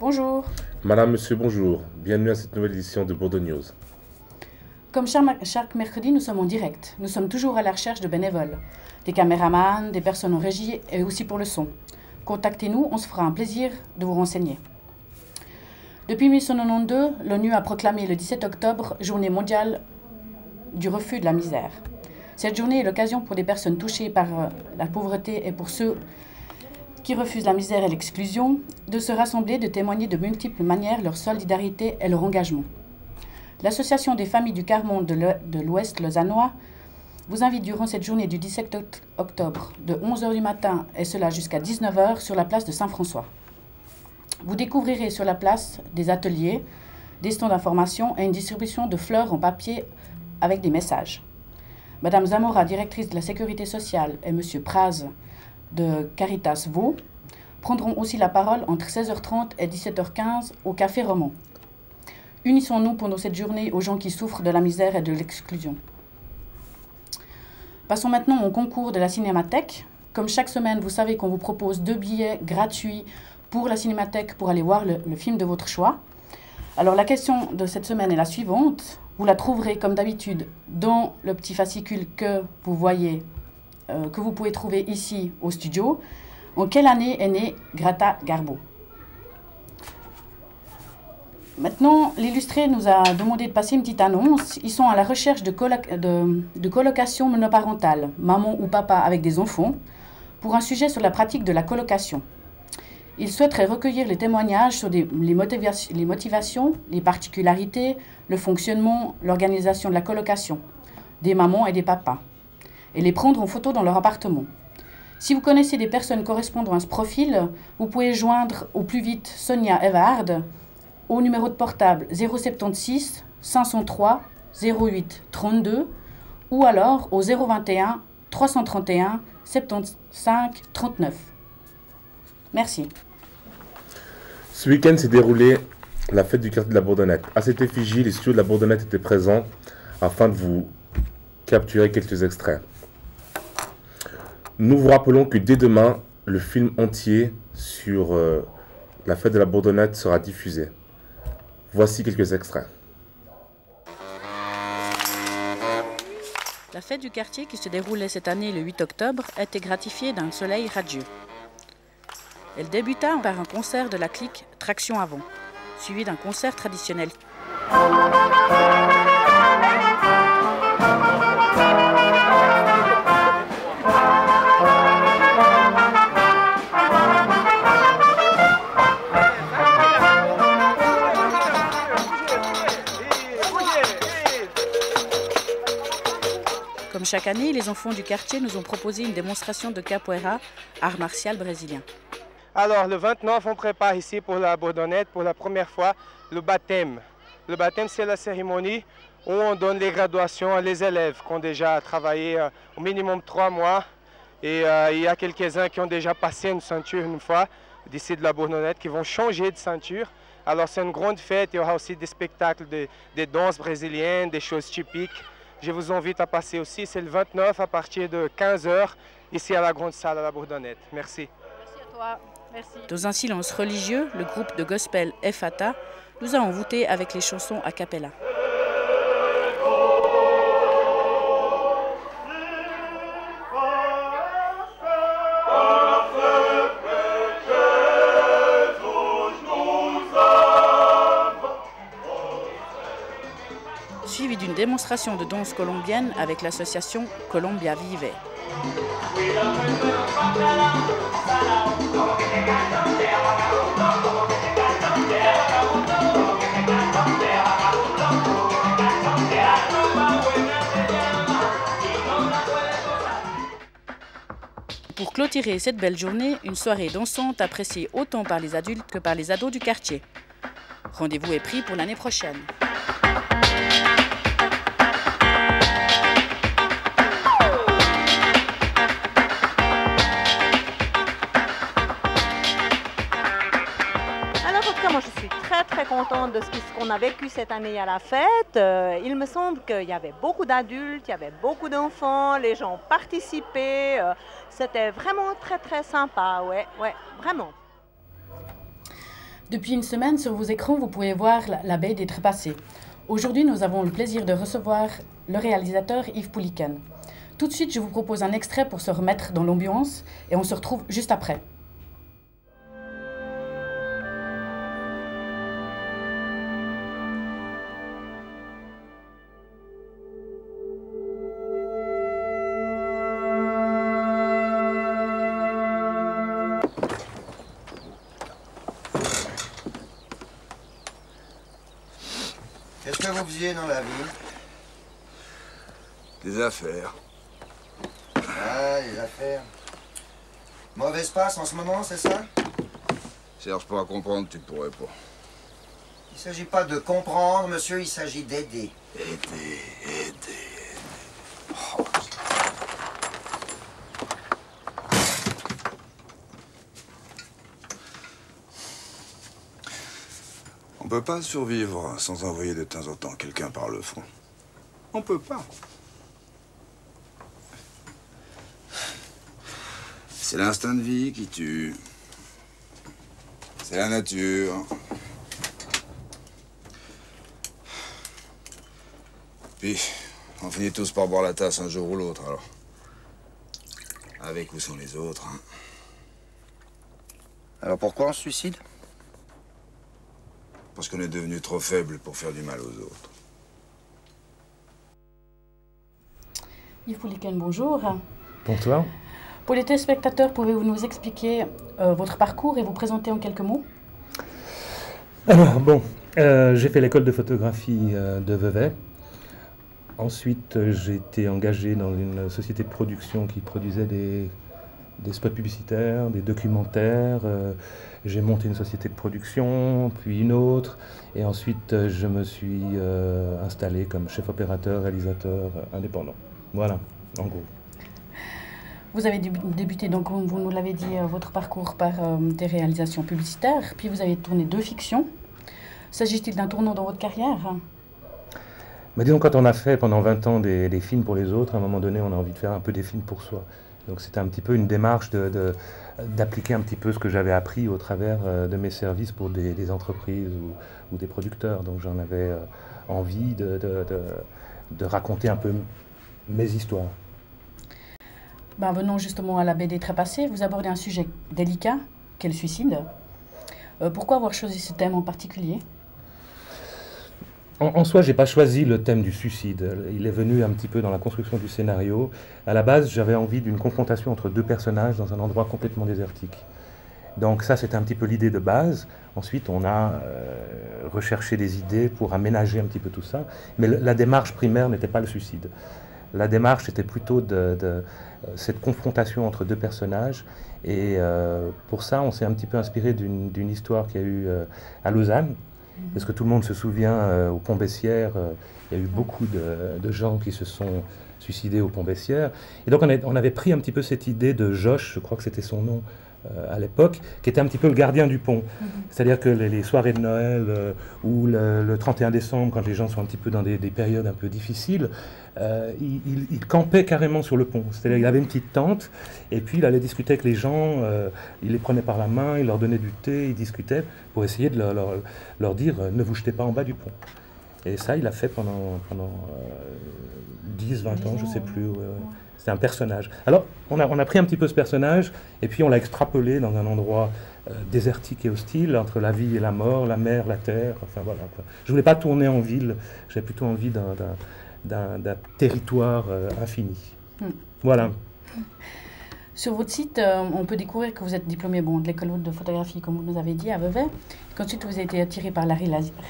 Bonjour. Madame, monsieur, bonjour. Bienvenue à cette nouvelle édition de Bordeaux News. Comme chaque mercredi, nous sommes en direct. Nous sommes toujours à la recherche de bénévoles, des caméramans, des personnes en régie et aussi pour le son. Contactez-nous, on se fera un plaisir de vous renseigner. Depuis 1992, l'ONU a proclamé le 17 octobre Journée mondiale du refus de la misère. Cette journée est l'occasion pour des personnes touchées par la pauvreté et pour ceux qui refusent la misère et l'exclusion de se rassembler, de témoigner de multiples manières leur solidarité et leur engagement. L'Association des familles du quart-monde de l'Ouest lausannois vous invite durant cette journée du 17 octobre de 11h du matin et cela jusqu'à 19h sur la place de Saint-François. Vous découvrirez sur la place des ateliers, des stands d'information et une distribution de fleurs en papier avec des messages. Madame Zamora, directrice de la Sécurité sociale, et Monsieur Praz de Caritas Vaud prendront aussi la parole entre 16h30 et 17h15 au Café Roman. Unissons-nous pendant cette journée aux gens qui souffrent de la misère et de l'exclusion. Passons maintenant au concours de la Cinémathèque. Comme chaque semaine, vous savez qu'on vous propose 2 billets gratuits pour la Cinémathèque pour aller voir le film de votre choix. Alors la question de cette semaine est la suivante. Vous la trouverez comme d'habitude dans le petit fascicule que vous voyez, que vous pouvez trouver ici au studio. En quelle année est née Greta Garbo? Maintenant, l'illustré nous a demandé de passer une petite annonce. Ils sont à la recherche de colocation monoparentale, maman ou papa avec des enfants, pour un sujet sur la pratique de la colocation. Ils souhaiteraient recueillir les témoignages sur les motivations, les particularités, le fonctionnement, l'organisation de la colocation, des mamans et des papas, et les prendre en photo dans leur appartement. Si vous connaissez des personnes correspondant à ce profil, vous pouvez joindre au plus vite Sonia Evard au numéro de portable 076 503 08 32 ou alors au 021 331 75 39. Merci. Ce week-end s'est déroulée la fête du quartier de la Bourdonnette. À cette effigie, les studios de la Bourdonnette étaient présents afin de vous capturer quelques extraits. Nous vous rappelons que dès demain, le film entier sur la fête de la Bourdonnette sera diffusé. Voici quelques extraits. La fête du quartier qui se déroulait cette année le 8 octobre a été gratifiée d'un soleil radieux. Elle débuta par un concert de la clique Traction Avant, suivi d'un concert traditionnel. Comme chaque année, les enfants du quartier nous ont proposé une démonstration de capoeira, art martial brésilien. Alors, le 29, on prépare ici pour la Bourdonnette, pour la première fois, le baptême. Le baptême, c'est la cérémonie où on donne les graduations à les élèves qui ont déjà travaillé au minimum 3 mois. Et il y a quelques-uns qui ont déjà passé une ceinture une fois, d'ici de la Bourdonnette, qui vont changer de ceinture. Alors, c'est une grande fête. Il y aura aussi des spectacles, des danses brésiliennes, des choses typiques. Je vous invite à passer aussi. C'est le 29 à partir de 15h, ici à la grande salle à la Bourdonnette. Merci. Merci à toi. Merci. Dans un silence religieux, le groupe de gospel Efata nous a envoûtés avec les chansons a cappella. Suivi d'une démonstration de danse colombienne avec l'association Colombia Vive. Pour clôturer cette belle journée, une soirée dansante appréciée autant par les adultes que par les ados du quartier. Rendez-vous est pris pour l'année prochaine. Alors en tout cas, moi je suis très contente de ce qu'on a vécu cette année à la fête. Il me semble qu'il y avait beaucoup d'adultes, il y avait beaucoup d'enfants, les gens participaient. C'était vraiment très très sympa, ouais, vraiment. Depuis une semaine, sur vos écrans, vous pouvez voir la baie des Trépassés. Aujourd'hui, nous avons le plaisir de recevoir le réalisateur Yves Pouliken. Tout de suite, je vous propose un extrait pour se remettre dans l'ambiance et on se retrouve juste après. Qu'est-ce que vous faisiez dans la vie? Des affaires. Ah, les affaires. Mauvaise passe en ce moment, c'est ça? Cherche pas à comprendre, tu pourrais pas. Il s'agit pas de comprendre, monsieur, il s'agit d'aider. Aider. On peut pas survivre sans envoyer de temps en temps quelqu'un par le front. On peut pas. C'est l'instinct de vie qui tue. C'est la nature. Puis, on finit tous par boire la tasse un jour ou l'autre, alors. Avec ou sans les autres, hein. Alors pourquoi on se suicide? Parce qu'on est devenu trop faible pour faire du mal aux autres. Yves Pouliken, bonjour. Bonsoir. Pour les téléspectateurs, pouvez-vous nous expliquer votre parcours et vous présenter en quelques mots? Alors, bon, j'ai fait l'école de photographie de Vevey. Ensuite, j'ai été engagé dans une société de production qui produisait des spots publicitaires, des documentaires. J'ai monté une société de production, puis une autre. Et ensuite, je me suis installé comme chef opérateur, réalisateur indépendant. Voilà, en gros. Vous avez débuté, donc vous nous l'avez dit, votre parcours par des réalisations publicitaires, puis vous avez tourné 2 fictions. S'agit-il d'un tournant dans votre carrière? Mais disons, quand on a fait pendant 20 ans des films pour les autres, à un moment donné, on a envie de faire un peu des films pour soi. Donc c'était un petit peu une démarche d'appliquer un petit peu ce que j'avais appris au travers de mes services pour des entreprises ou des producteurs. Donc j'en avais envie de raconter un peu mes histoires. Ben, venons justement à la baie des Trépassés. Vous abordez un sujet délicat, qu'est le suicide. Pourquoi avoir choisi ce thème en particulier? En soi, je n'ai pas choisi le thème du suicide. Il est venu un petit peu dans la construction du scénario. À la base, j'avais envie d'une confrontation entre 2 personnages dans un endroit complètement désertique. Donc ça, c'était un petit peu l'idée de base. Ensuite, on a recherché des idées pour aménager un petit peu tout ça. Mais la démarche primaire n'était pas le suicide. La démarche était plutôt cette confrontation entre 2 personnages. Et pour ça, on s'est un petit peu inspiré d'une histoire qu'il y a eu à Lausanne. Parce que tout le monde se souvient, au Pont Bessières, il y a eu beaucoup de gens qui se sont suicidés au Pont Bessières. Et donc on avait pris un petit peu cette idée de Josh, je crois que c'était son nom à l'époque, qui était un petit peu le gardien du pont. C'est-à-dire que les soirées de Noël ou le 31 décembre, quand les gens sont un petit peu dans des périodes un peu difficiles, il campait carrément sur le pont. C'est-à-dire qu'il avait une petite tente, et puis il allait discuter avec les gens, il les prenait par la main, il leur donnait du thé, il discutait, pour essayer de leur dire « ne vous jetez pas en bas du pont ». Et ça, il a fait pendant 10, 20 ans, je ne sais plus. C'est un personnage. Alors, on a pris un petit peu ce personnage, et puis on l'a extrapolé dans un endroit désertique et hostile, entre la vie et la mort, la mer, la terre, enfin voilà, quoi. Je ne voulais pas tourner en ville, j'avais plutôt envie d'un territoire infini. Voilà. Sur votre site, on peut découvrir que vous êtes diplômé de l'école de photographie, comme vous nous avez dit, à Vevey, qu'ensuite vous avez été attiré par la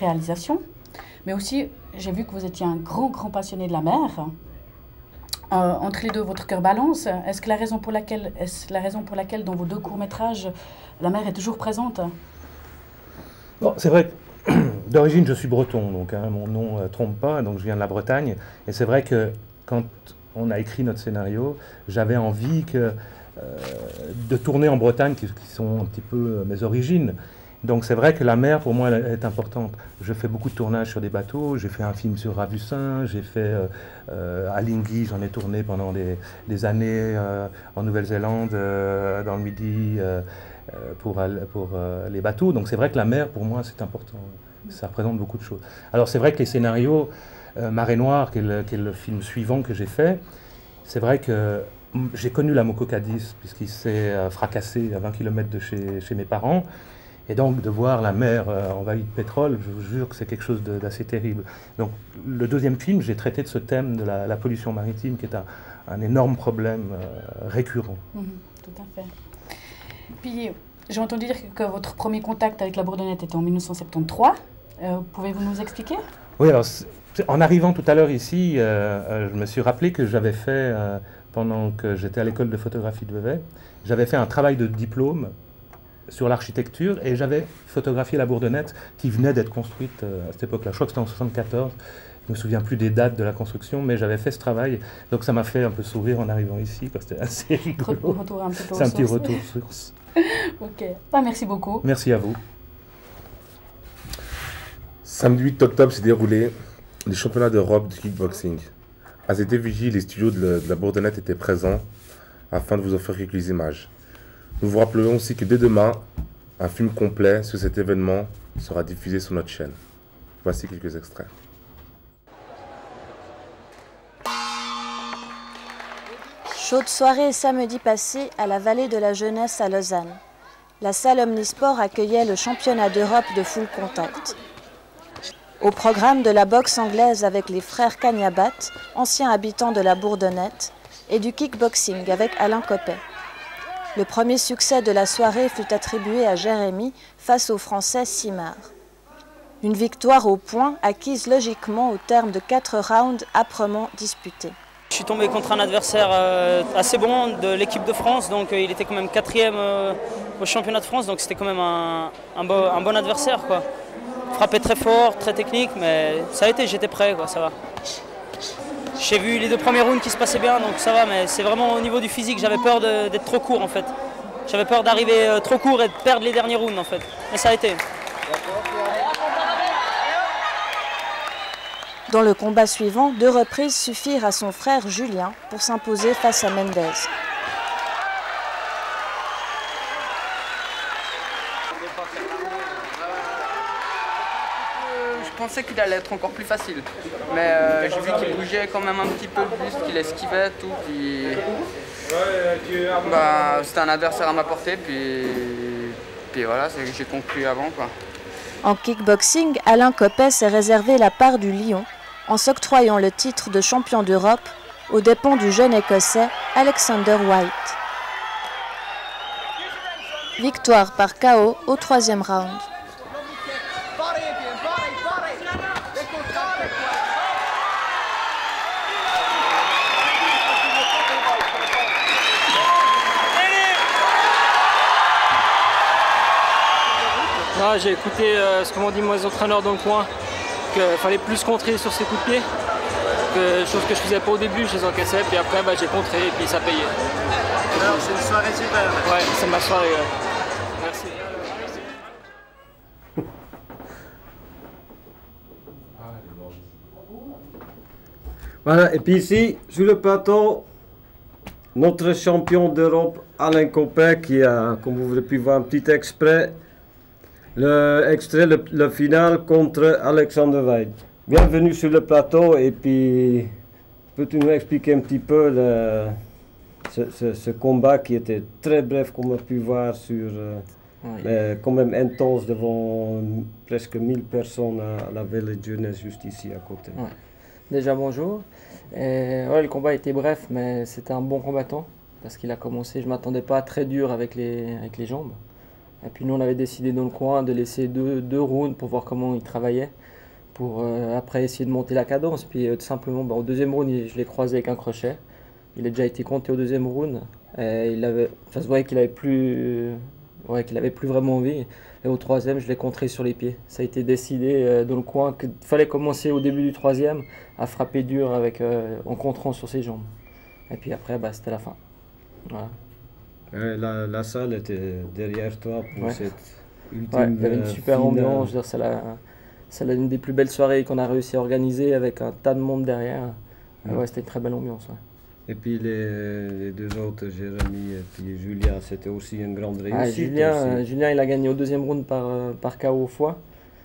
réalisation, mais aussi, j'ai vu que vous étiez un grand passionné de la mer. Entre les deux, votre cœur balance. Est-ce la raison pour laquelle dans vos 2 courts-métrages, la mer est toujours présente? Bon, c'est vrai que d'origine, je suis breton, donc mon nom ne trompe pas, donc je viens de la Bretagne. Et c'est vrai que quand on a écrit notre scénario, j'avais envie de tourner en Bretagne, qui sont un petit peu mes origines. Donc c'est vrai que la mer, pour moi, elle est importante. Je fais beaucoup de tournages sur des bateaux, j'ai fait un film sur Ravussin, j'ai fait à Lingui, j'en ai tourné pendant des années en Nouvelle-Zélande, dans le Midi, pour les bateaux. Donc c'est vrai que la mer, pour moi, c'est important. Ça représente beaucoup de choses. Alors c'est vrai que les scénarios, Marée Noire, qui est le film suivant que j'ai fait, c'est vrai que j'ai connu la Moko Cadiz, puisqu'il s'est fracassé à 20 km de chez mes parents. Et donc de voir la mer envahie de pétrole, je vous jure que c'est quelque chose d'assez terrible. Donc le deuxième film, j'ai traité de ce thème de la pollution maritime, qui est un énorme problème récurrent. Tout à fait. Puis j'ai entendu dire que votre premier contact avec la Bourdonnette était en 1973. Pouvez-vous nous expliquer? Oui, alors en arrivant tout à l'heure ici, je me suis rappelé que j'avais fait, pendant que j'étais à l'école de photographie de Vevey, j'avais fait un travail de diplôme sur l'architecture et j'avais photographié la Bourdonnette qui venait d'être construite à cette époque-là. Je crois que c'était en 1974. Je ne me souviens plus des dates de la construction, mais j'avais fait ce travail. Donc ça m'a fait un peu sourire en arrivant ici. C'était assez rigolo. C'est un petit retour source. Ok. Merci beaucoup. Merci à vous. Samedi 8 octobre s'est déroulé les championnats d'Europe de kickboxing. À cette effigie, les studios de la Bourdonnette étaient présents afin de vous offrir quelques images. Nous vous rappelons aussi que dès demain, un film complet sur cet événement sera diffusé sur notre chaîne. Voici quelques extraits. Chaude soirée samedi passé à la Vallée de la Jeunesse à Lausanne. La salle Omnisport accueillait le championnat d'Europe de full contact. Au programme de la boxe anglaise avec les frères Cagnabat, anciens habitants de la Bourdonnette, et du kickboxing avec Alain Copet. Le premier succès de la soirée fut attribué à Jérémy face au Français Simard. Une victoire au point acquise logiquement au terme de 4 rounds âprement disputés. Je suis tombé contre un adversaire assez bon de l'équipe de France, donc il était quand même 4e au championnat de France, donc c'était quand même un bon adversaire, quoi. Frappé très fort, très technique, mais ça a été, j'étais prêt, quoi, ça va. J'ai vu les 2 premiers rounds qui se passaient bien, donc ça va, mais c'est vraiment au niveau du physique, j'avais peur d'être trop court en fait. J'avais peur d'arriver trop court et de perdre les derniers rounds en fait, mais ça a été. Dans le combat suivant, 2 reprises suffirent à son frère Julien pour s'imposer face à Mendez. Je pensais qu'il allait être encore plus facile, mais j'ai vu qu'il bougeait quand même un petit peu plus, qu'il esquivait tout, puis c'était un adversaire à ma portée, puis voilà, j'ai conclu avant, quoi. En kickboxing, Alain Copet s'est réservé la part du lion en s'octroyant le titre de champion d'Europe aux dépens du jeune Écossais Alexander White. Victoire par KO au 3e round. J'ai écouté ce que m'ont dit mes entraîneurs dans le coin, qu'il fallait plus contrer sur ses coups de pied, chose que je faisais pas au début, je les encaissais, puis après j'ai contré et puis ça payait. Alors c'est une soirée super. Ouais, c'est ma soirée. Merci. Voilà, et puis ici, sur le plateau, notre champion d'Europe, Alain Copet, qui a, comme vous avez pu voir, un petit extrait, le final contre Alexander White. Bienvenue sur le plateau, et puis peux-tu nous expliquer un petit peu ce combat qui était très bref, comme on a pu voir, mais quand même intense devant presque 1000 personnes à la Vallée de Jeunesse, juste ici à côté. Ouais. Déjà bonjour. Le combat était bref, mais c'était un bon combattant parce qu'il a commencé, je ne m'attendais pas très dur avec les jambes. Et puis nous on avait décidé dans le coin de laisser deux rounds pour voir comment il travaillait, pour après essayer de monter la cadence. Puis tout simplement au 2e round je l'ai croisé avec un crochet. Il a déjà été compté au 2e round. Et ça se voyait qu'il avait plus vraiment envie. Et au 3e, je l'ai contré sur les pieds. Ça a été décidé dans le coin qu'il fallait commencer au début du 3e à frapper dur en contrant sur ses jambes. Et puis après, c'était la fin. Voilà. La salle était derrière toi pour cette ultime il y avait une super finale. ambiance. Je veux dire, c'est une des plus belles soirées qu'on a réussi à organiser avec un tas de monde derrière. Ouais, c'était une très belle ambiance. Ouais. Et puis les deux autres, Jérémy et puis Julien, c'était aussi une grande réussite. Julien, il a gagné au deuxième round par KO au foie.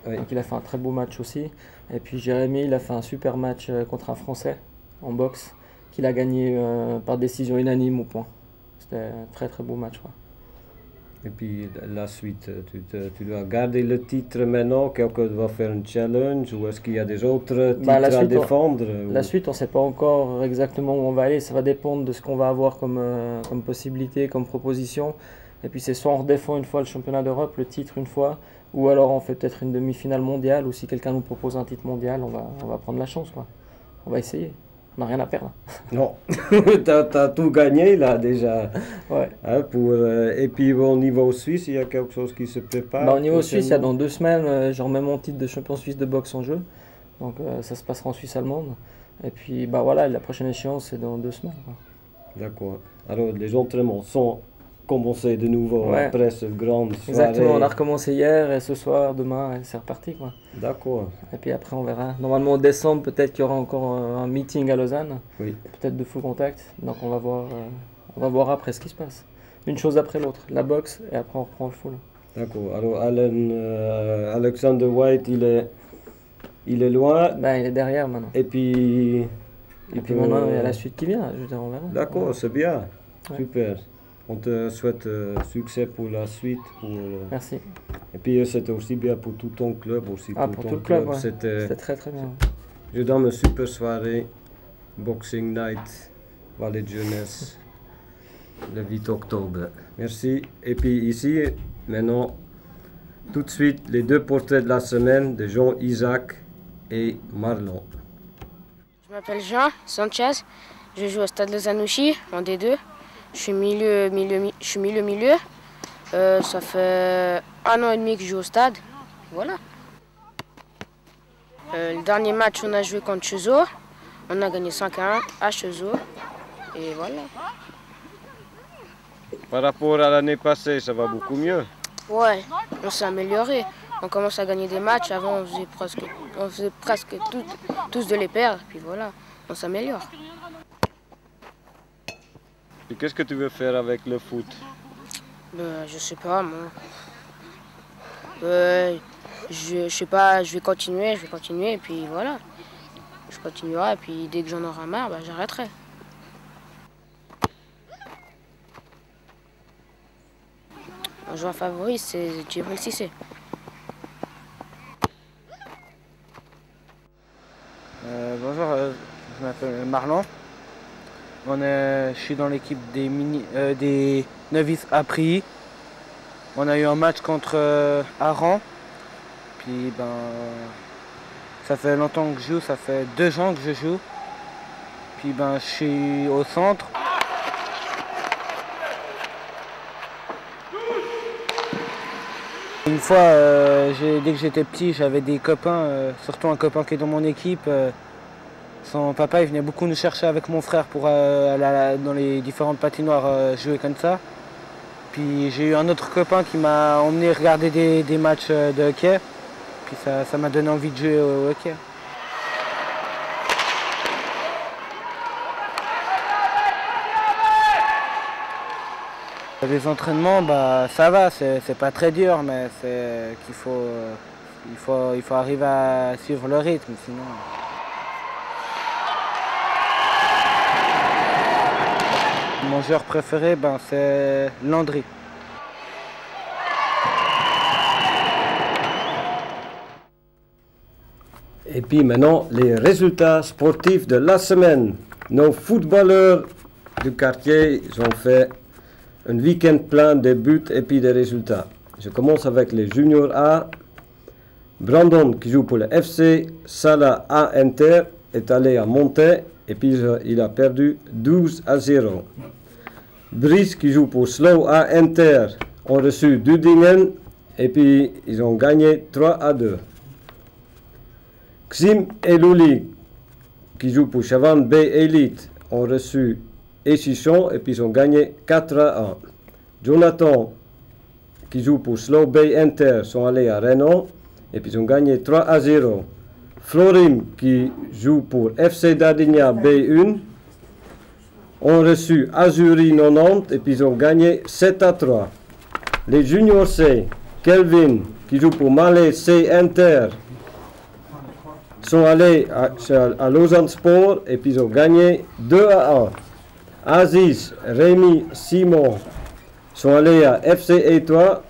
Oui. Donc il a fait un très beau match aussi. Et puis Jérémy, il a fait un super match contre un Français en boxe qu'il a gagné par décision unanime au point. C'était un très très beau match. Ouais. Et puis la suite, tu dois garder le titre maintenant, quelqu'un doit faire un challenge ou est-ce qu'il y a des autres titres à défendre La suite, on ne sait pas encore exactement où on va aller, ça va dépendre de ce qu'on va avoir comme possibilité, comme proposition. Et puis c'est soit on redéfend une fois le championnat d'Europe, le titre une fois, ou alors on fait peut-être une demi-finale mondiale, ou si quelqu'un nous propose un titre mondial, on va prendre la chance, quoi. On va essayer. On n'a rien à perdre. Non, tu as tout gagné là déjà. Ouais. Hein, et puis au niveau suisse, il y a quelque chose qui se prépare. Au niveau suisse, il y a dans 2 semaines, je remets mon titre de champion suisse de boxe en jeu. Donc ça se passera en Suisse allemande. Et puis voilà, la prochaine échéance c'est dans 2 semaines. D'accord. Alors les entraînements sont commencés de nouveau après ce grand soirée. Exactement, on a recommencé hier et ce soir, demain, et c'est reparti, quoi. D'accord. Et puis après on verra. Normalement en décembre, peut-être qu'il y aura encore un meeting à Lausanne. Oui. Peut-être de full contact. Donc on va voir après ce qui se passe. Une chose après l'autre, la boxe et après on reprend le full. D'accord. Alors Alexander White, il est loin. Il est derrière maintenant. Et puis maintenant il y a la suite qui vient, je veux dire, on verra. D'accord, c'est bien. Ouais. Super. On te souhaite succès pour la suite. Merci. Et puis c'était aussi bien pour tout ton club. Aussi pour tout le club, ouais. C'était très très bien. Je donne une super soirée, Boxing Night, Vallée de Jeunesse, le 8 octobre. Merci. Et puis ici, maintenant, tout de suite, les 2 portraits de la semaine de Jean-Isaac et Marlon. Je m'appelle Jean Sanchez, je joue au Stade Lausanne-Ouchy en D2. Je suis milieu. Ça fait 1 an et demi que je joue au stade. Voilà. Le dernier match, on a joué contre Chezo. On a gagné 5-1 à Chezo. Et voilà. Par rapport à l'année passée, ça va beaucoup mieux? Ouais, on s'est amélioré. On commence à gagner des matchs. Avant, on faisait presque tous de les perdre. Puis voilà, on s'améliore. Et qu'est-ce que tu veux faire avec le foot? Je sais pas, moi. Je sais pas, je vais continuer, et puis voilà. Je continuerai, et puis dès que j'en aurai marre, j'arrêterai. Mon joueur favori, c'est Djibril Cissé. Bonjour, je m'appelle Marlon. Je suis dans l'équipe des novices à Prilly. On a eu un match contre Aran. Puis ça fait longtemps que je joue, ça fait 2 ans que je joue. Puis je suis au centre. Une fois, dès que j'étais petit, j'avais des copains, surtout un copain qui est dans mon équipe. Son papa, il venait beaucoup nous chercher avec mon frère pour aller dans les différentes patinoires jouer comme ça. Puis j'ai eu un autre copain qui m'a emmené regarder des matchs de hockey. Puis ça m'a donné envie de jouer au hockey. Les entraînements, ça va, c'est pas très dur, mais c'est qu'il faut arriver à suivre le rythme, sinon. Mon joueur préféré, c'est Landry. Et puis maintenant, les résultats sportifs de la semaine. Nos footballeurs du quartier, ils ont fait un week-end plein de buts et puis des résultats. Je commence avec les juniors A. Brandon qui joue pour le FC, Salah A Inter est allé à Monté et puis il a perdu 12-0. Brice qui joue pour Slow A Inter ont reçu Dudingen et puis ils ont gagné 3-2. Xim et Luli qui jouent pour Chavannes B Elite ont reçu Échichon et puis ils ont gagné 4-1. Jonathan qui joue pour Slow Bay Inter, sont allés à Renon et puis ils ont gagné 3-0. Florim, qui joue pour FC Dardigna B1, ont reçu Azuri 90 et puis ils ont gagné 7-3. Les juniors C, Kelvin, qui joue pour Malais C Inter, sont allés à Lausanne Sport et puis ils ont gagné 2-1. Aziz, Rémi, Simon sont allés à FC Étoile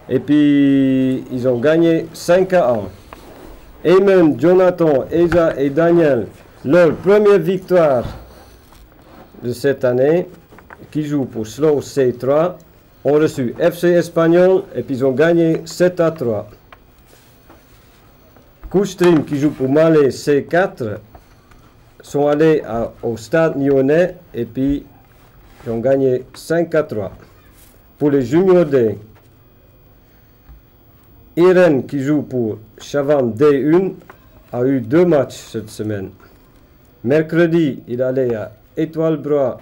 et puis ils ont gagné 5-1. Eamon, Jonathan, Eza et Daniel, leur première victoire de cette année, qui jouent pour Slow C3, ont reçu FC Espagnol et puis ils ont gagné 7-3. Koustrim, qui joue pour Malais C4, sont allés au Stade Lyonnais et puis ils ont gagné 5-3. Pour les juniors D, Irène, qui joue pour Chavannes D1, a eu 2 matchs cette semaine. Mercredi, il allait à Étoile Broye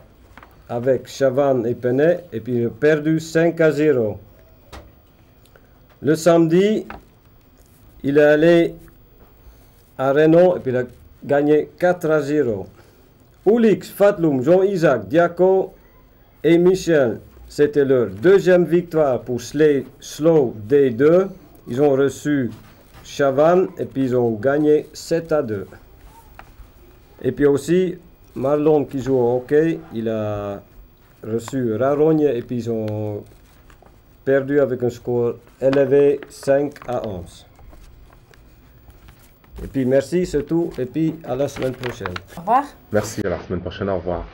avec Chavannes et Penay et puis il a perdu 5-0. Le samedi, il est allé à Renon et puis il a gagné 4-0. Oulix, Fatloum, Jean-Isaac, Diaco et Michel, c'était leur deuxième victoire pour Slow D2. Ils ont reçu Chavannes et puis ils ont gagné 7-2. Et puis aussi, Marlon qui joue au hockey, il a reçu Rarogne et puis ils ont perdu avec un score élevé 5-11. Et puis merci, c'est tout. Et puis à la semaine prochaine. Au revoir. Merci, à la semaine prochaine, au revoir.